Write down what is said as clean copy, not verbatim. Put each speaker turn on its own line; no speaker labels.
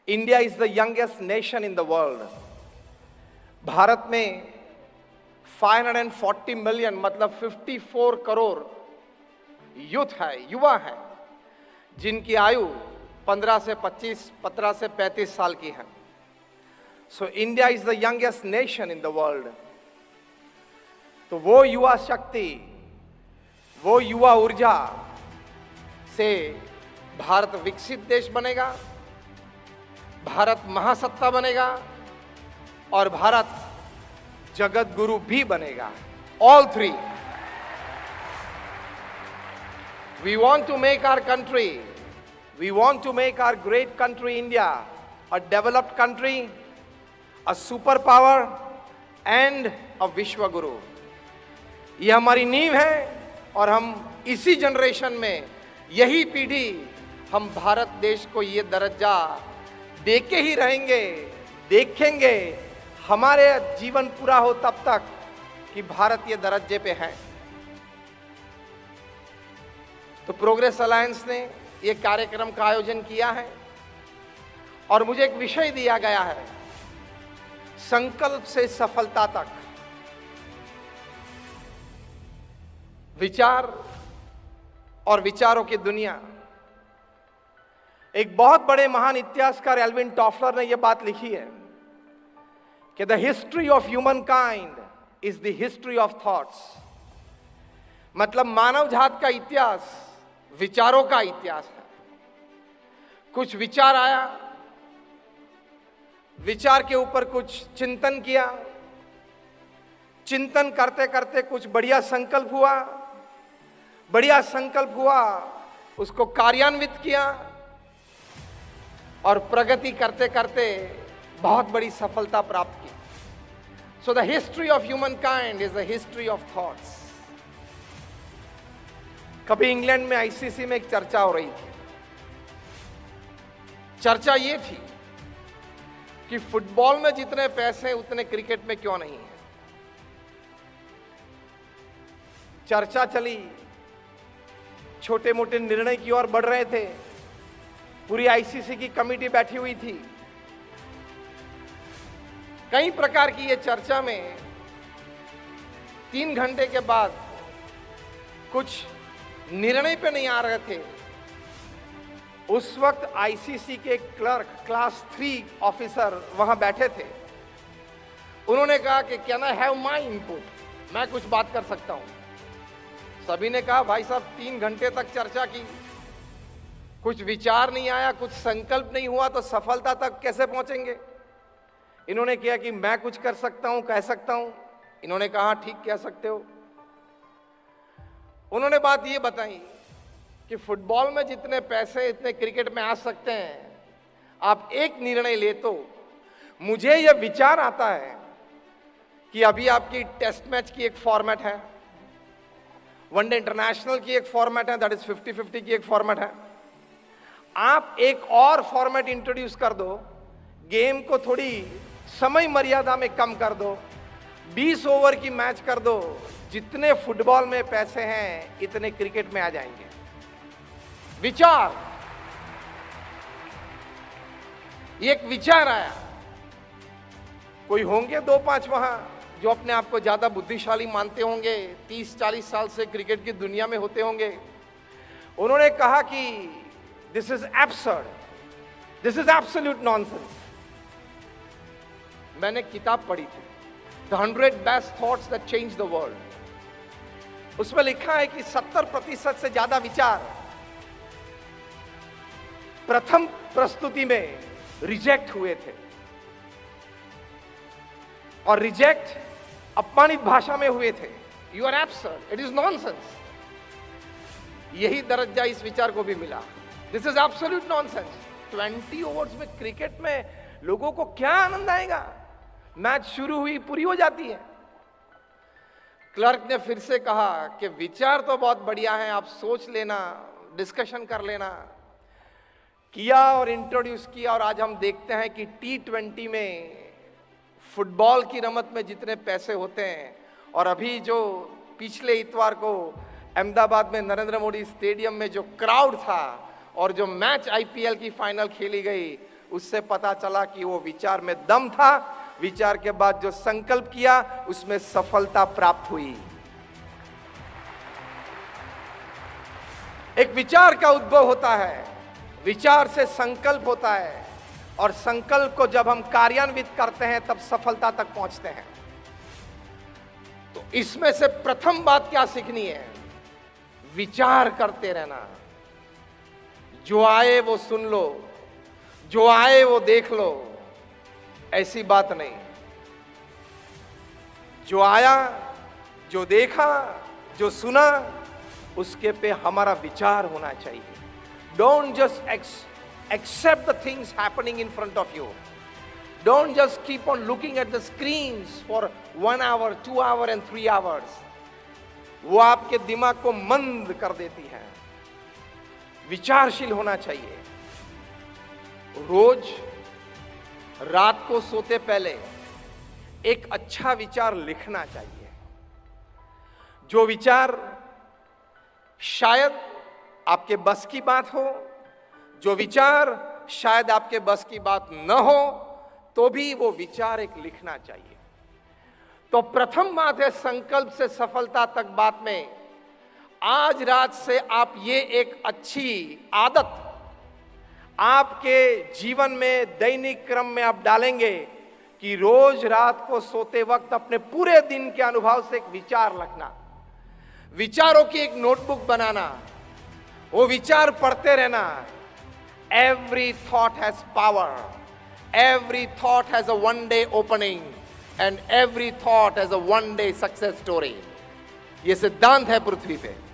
India is the youngest nation in the world. Bharat में 540 million मतलब 54 crore youth है, युवा है, जिनकी आयु 15 से 25, 15 से 35 साल की है। So India is the youngest nation in the world. तो वो युवा शक्ति, वो युवा ऊर्जा से भारत विकसित देश बनेगा, भारत महासत्ता बनेगा और भारत जगत गुरु भी बनेगा। All three. We want to make our country, we want to make our great country India a developed country, a superpower and a Vishwa Guru। ये हमारी नींव है और हम इसी जनरेशन में, यही पीढ़ी, हम भारत देश को ये दर्जा देके ही रहेंगे, देखेंगे हमारे जीवन पूरा हो तब तक कि भारत ये दर्जे पे है। तो प्रोग्रेस अलायंस ने ये कार्यक्रम का आयोजन किया है और मुझे एक विषय दिया गया है, संकल्प से सफलता तक। विचार और विचारों की दुनिया। एक बहुत बड़े महान इतिहासकार एल्विन टॉफलर ने यह बात लिखी है कि the history of human kind is the history of thoughts. मतलब मानव जात का इतिहास विचारों का इतिहास है। कुछ विचार आया, विचार के ऊपर कुछ चिंतन किया, चिंतन करते करते कुछ बढ़िया संकल्प हुआ, बढ़िया संकल्प हुआ, उसको कार्यान्वित किया और प्रगति करते करते बहुत बड़ी सफलता प्राप्त की। So the history of human kind is the history of thoughts. कभी इंग्लैंड में आईसीसी में एक चर्चा हो रही थी। चर्चा ये थी कि फुटबॉल में जितने पैसे उतने क्रिकेट में क्यों नहीं है। चर्चा चली, छोटे मोटे निर्णय की ओर बढ़ रहे थे। पूरी आईसीसी की कमेटी बैठी हुई थी। कई प्रकार की ये चर्चा में 3 घंटे के बाद कुछ निर्णय पे नहीं आ रहे थे। उस वक्त आईसीसी के क्लर्क, क्लास 3 ऑफिसर वहां बैठे थे। उन्होंने कहा कि can I have my input, मैं कुछ बात कर सकता हूं। सभी ने कहा भाई साहब 3 घंटे तक चर्चा की, कुछ विचार नहीं आया, कुछ संकल्प नहीं हुआ, तो सफलता तक कैसे पहुंचेंगे। इन्होंने किया कि मैं कुछ कर सकता हूं, कह सकता हूं। इन्होंने कहा ठीक, कह सकते हो। उन्होंने बात ये बताई कि फुटबॉल में जितने पैसे इतने क्रिकेट में आ सकते हैं। आप एक निर्णय ले तो मुझे यह विचार आता है कि अभी आपकी टेस्ट मैच की एक फॉर्मेट है, वनडे इंटरनेशनल की एक फॉर्मेट है, दैट इज 50-50 की एक फॉर्मेट है। आप एक और फॉर्मेट इंट्रोड्यूस कर दो, गेम को थोड़ी समय मर्यादा में कम कर दो, 20 ओवर की मैच कर दो। जितने फुटबॉल में पैसे हैं इतने क्रिकेट में आ जाएंगे। विचार, एक विचार आया। कोई होंगे 2-5 वहां जो अपने आप को ज्यादा बुद्धिशाली मानते होंगे, 30-40 साल से क्रिकेट की दुनिया में होते होंगे। उन्होंने कहा कि this is absurd, this is absolute nonsense. मैंने किताब पढ़ी थी, the 100 best thoughts that change the world. उसमें लिखा है कि 70% से ज्यादा विचार प्रथम प्रस्तुति में रिजेक्ट हुए थे, और रिजेक्ट अपमानित भाषा में हुए थे। You are absurd, it is nonsense. यही दर्जा इस विचार को भी मिला, this is absolute nonsense. 20 overs में क्रिकेट में लोगों को क्या आनंद आएगा। मैच शुरू हुई, पूरी हो जाती है। क्लर्क ने फिर से कहा कि विचार तो बहुत बढ़िया है, आप सोच लेना, डिस्कशन कर लेना। किया और इंट्रोड्यूस किया, और आज हम देखते हैं कि T20 में फुटबॉल की रमत में जितने पैसे होते हैं, और अभी जो पिछले इतवार को अहमदाबाद में नरेंद्र मोदी स्टेडियम में जो क्राउड था और जो मैच आईपीएल की फाइनल खेली गई, उससे पता चला कि वो विचार में दम था, विचार के बाद जो संकल्प किया उसमें सफलता प्राप्त हुई। एक विचार का उद्भव होता है, विचार से संकल्प होता है, और संकल्प को जब हम कार्यान्वित करते हैं तब सफलता तक पहुंचते हैं। तो इसमें से प्रथम बात क्या सीखनी है? विचार करते रहना। जो आए वो सुन लो, जो आए वो देख लो, ऐसी बात नहीं। जो आया, जो देखा, जो सुना, उसके पे हमारा विचार होना चाहिए। Don't just accept the things happening in front of you. Don't just keep on looking at the screens for 1 hour, 2 hours and 3 hours. वो आपके दिमाग को मंद कर देती है। विचारशील होना चाहिए। रोज रात को सोते पहले एक अच्छा विचार लिखना चाहिए। जो विचार शायद आपके बस की बात हो, जो विचार शायद आपके बस की बात न हो, तो भी वो विचार एक लिखना चाहिए। तो प्रथम बात है संकल्प से सफलता तक बात में, आज रात से आप ये एक अच्छी आदत आपके जीवन में दैनिक क्रम में आप डालेंगे कि रोज रात को सोते वक्त अपने पूरे दिन के अनुभव से एक विचार लिखना, विचारों की एक नोटबुक बनाना, वो विचार पढ़ते रहना। Every thought has power. Every thought has a one-day opening, and every thought has a one-day success story. ये सिद्धांत है पृथ्वी पे।